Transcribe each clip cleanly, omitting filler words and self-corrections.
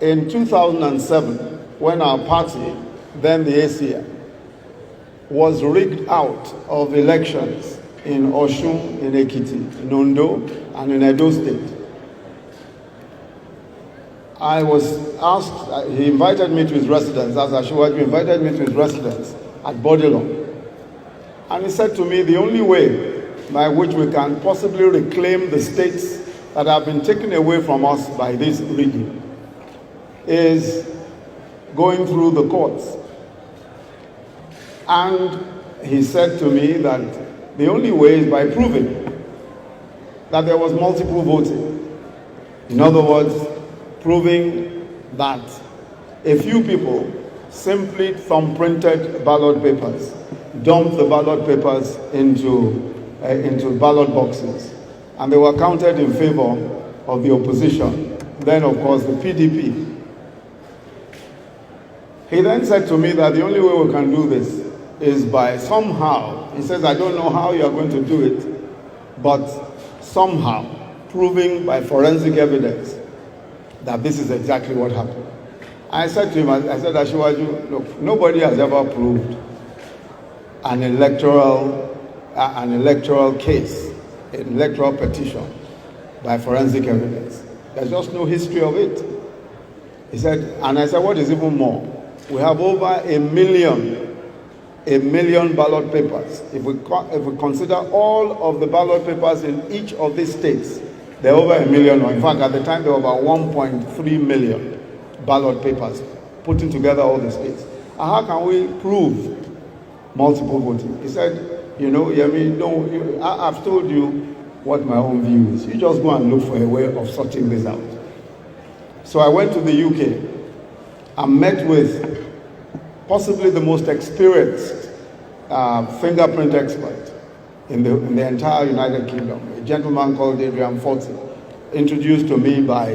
in 2007, when our party, then the ACN, was rigged out of elections in Osun, in Ekiti, in Ondo, and in Edo State, I was asked, he invited me to his residence, as Asiwaju invited me to his residence at Bodilon. And he said to me, the only way by which we can possibly reclaim the states that have been taken away from us by this rigging is going through the courts. And he said to me that the only way is by proving that there was multiple voting. In other words, proving that a few people simply thumbprinted ballot papers, dumped the ballot papers into ballot boxes, and they were counted in favor of the opposition, then of course the PDP. He then said to me that the only way we can do this is by somehow, he says, I don't know how you are going to do it, but somehow proving by forensic evidence that this is exactly what happened. I said to him, I said, Asiwaju, look, nobody has ever proved an electoral case, an electoral petition by forensic evidence. There's just no history of it. He said, and I said, what is even more? We have over a million ballot papers. If we consider all of the ballot papers in each of these states, there are over a million. In fact, at the time, there were about 1.3 million ballot papers, putting together all the states. And how can we prove multiple voting? He said, you know, Yemi, no, I've told you what my own view is. You just go and look for a way of sorting this out. So I went to the UK and met with possibly the most experienced fingerprint expert in the entire United Kingdom, a gentleman called Adrian Forty, introduced to me by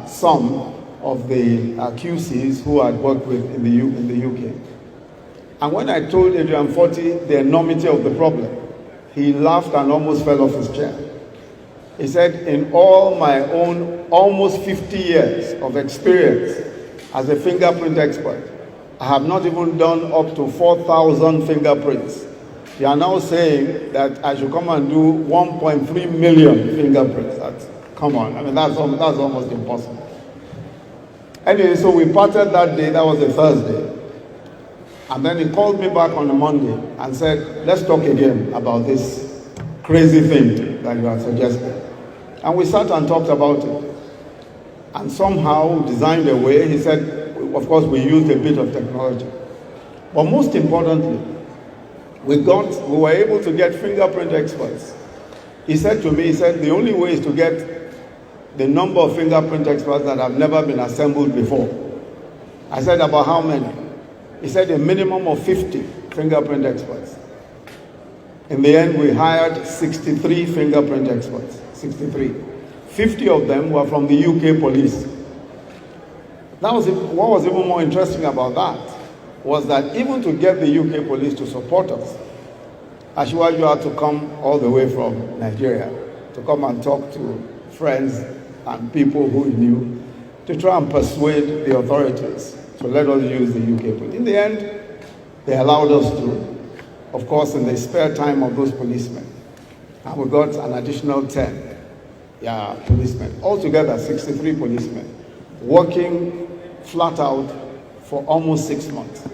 some of the QCs who I'd worked with in the UK. And when I told Adrian Forty the enormity of the problem, he laughed and almost fell off his chair. He said, in all my own almost 50 years of experience as a fingerprint expert, I have not even done up to 4,000 fingerprints. You are now saying that I should come and do 1.3 million fingerprints. Come on, I mean, that's almost impossible. Anyway, so we parted that day, that was a Thursday. And then he called me back on a Monday and said, let's talk again about this crazy thing that you had suggested. And we sat and talked about it. And somehow designed a way. He said, of course, we used a bit of technology. But most importantly, we were able to get fingerprint experts. He said to me, he said, the only way is to get the number of fingerprint experts that have never been assembled before. I said, about how many? He said, a minimum of 50 fingerprint experts. In the end, we hired 63 fingerprint experts, 63. 50 of them were from the UK police. What was even more interesting about that was that even to get the UK police to support us, Asiwaju had to come all the way from Nigeria to come and talk to friends and people who he knew to try and persuade the authorities to let us use the UK police. In the end, they allowed us to, of course, in the spare time of those policemen. And we got an additional 10 policemen. Altogether, 63 policemen, working flat out for almost 6 months.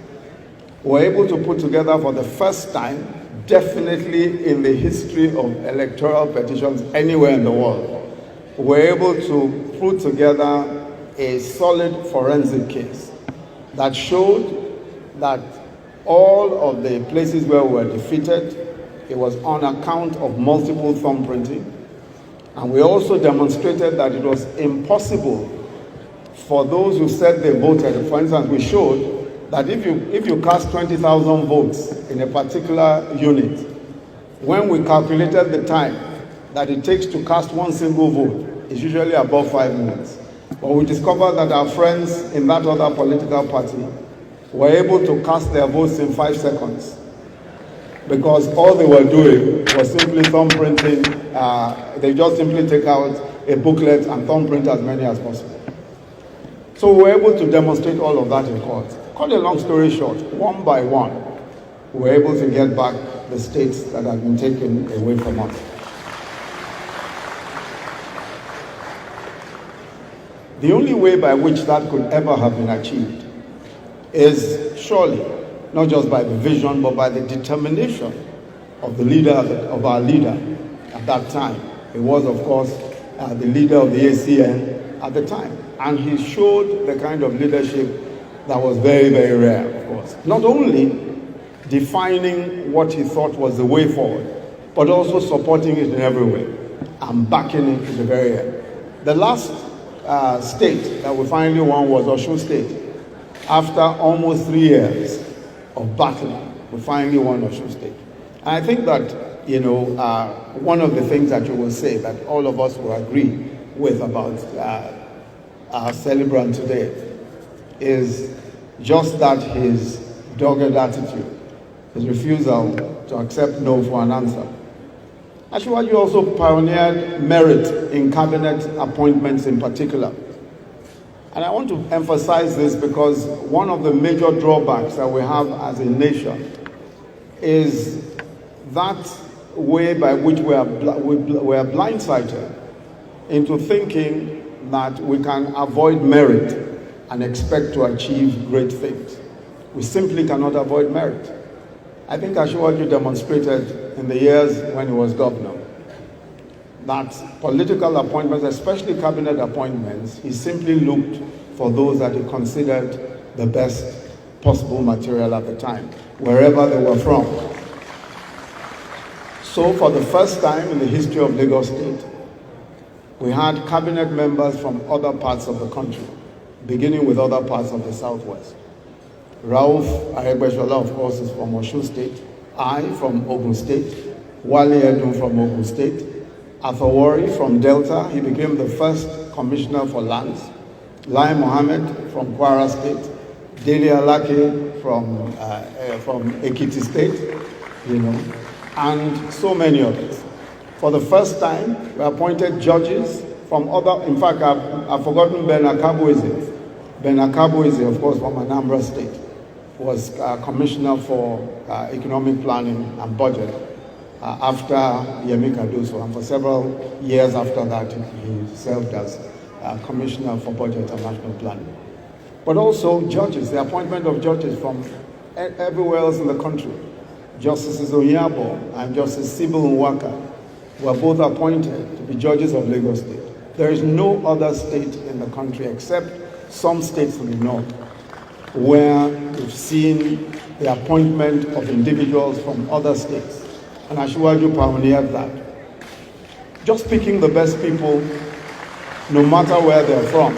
We were able to put together for the first time, definitely in the history of electoral petitions anywhere in the world, we were able to put together a solid forensic case that showed that all of the places where we were defeated, it was on account of multiple thumbprinting. And we also demonstrated that it was impossible for those who said they voted. For instance, we showed that if you cast 20,000 votes in a particular unit, when we calculated the time that it takes to cast one single vote, it's usually above 5 minutes. But we discovered that our friends in that other political party were able to cast their votes in 5 seconds, because all they were doing was simply thumbprinting. They just simply take out a booklet and thumbprint as many as possible. So we were able to demonstrate all of that in court. Cut a long story short, one by one, we were able to get back the states that had been taken away from us. The only way by which that could ever have been achieved is surely not just by the vision, but by the determination of the leader, of our leader at that time. He was, of course, the leader of the ACN at the time. And he showed the kind of leadership that was very, very rare, of course. Not only defining what he thought was the way forward, but also supporting it in every way and backing it to the very end. The last state that we finally won was Osun State. After almost 3 years of battling, we finally won Osun State. And I think that, one of the things that you will say that all of us will agree with about our celebrant today is just that his dogged attitude, his refusal to accept no for an answer. Asiwaju also pioneered merit in cabinet appointments in particular. And I want to emphasize this because one of the major drawbacks that we have as a nation is that way by which we are blindsided into thinking that we can avoid merit and expect to achieve great things. We simply cannot avoid merit. I think Asiwaju demonstrated in the years when he was governor that political appointments, especially cabinet appointments, he simply looked for those that he considered the best possible material at the time, wherever they were from. So for the first time in the history of Lagos State, we had cabinet members from other parts of the country, beginning with other parts of the Southwest. Rauf Aregbesola, of course, is from Osun State. I from Ogun State. Wale Edun from Ogun State. Athawari from Delta. He became the first commissioner for lands. Lai Mohammed from Kwara State. Dele Alake from Ekiti State, and so many others. For the first time, we appointed judges from other, in fact, I've forgotten Ben Akabueze. Ben Akabueze, of course, from Anambra State, was commissioner for economic planning and budget after Yemi Osinbajo, and for several years after that, he served as commissioner for budget and national planning. But also judges, the appointment of judges from everywhere else in the country. Justices Onyabo and Justice Sibyl Nwaka were both appointed to be judges of Lagos State. There is no other state in the country except some states in the north where we've seen the appointment of individuals from other states. And Asiwaju pioneered that. Just picking the best people, no matter where they're from,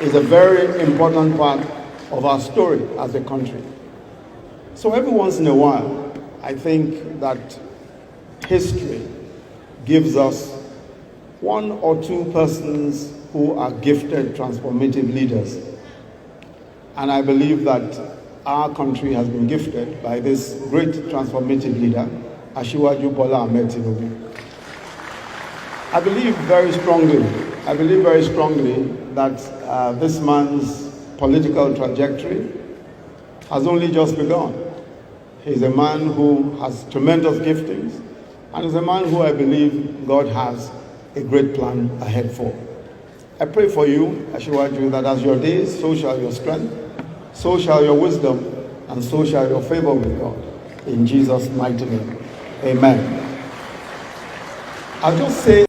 is a very important part of our story as a country. So every once in a while, I think that history gives us one or two persons who are gifted, transformative leaders. And I believe that our country has been gifted by this great transformative leader, Asiwaju Bola Ahmed Tinubu. I believe very strongly that this man's political trajectory has only just begun. He's a man who has tremendous giftings, and is a man who I believe God has a great plan ahead for. I pray for you, Asiwaju, that as your days, so shall your strength, so shall your wisdom, and so shall your favor with God. In Jesus' mighty name, amen. I'll just say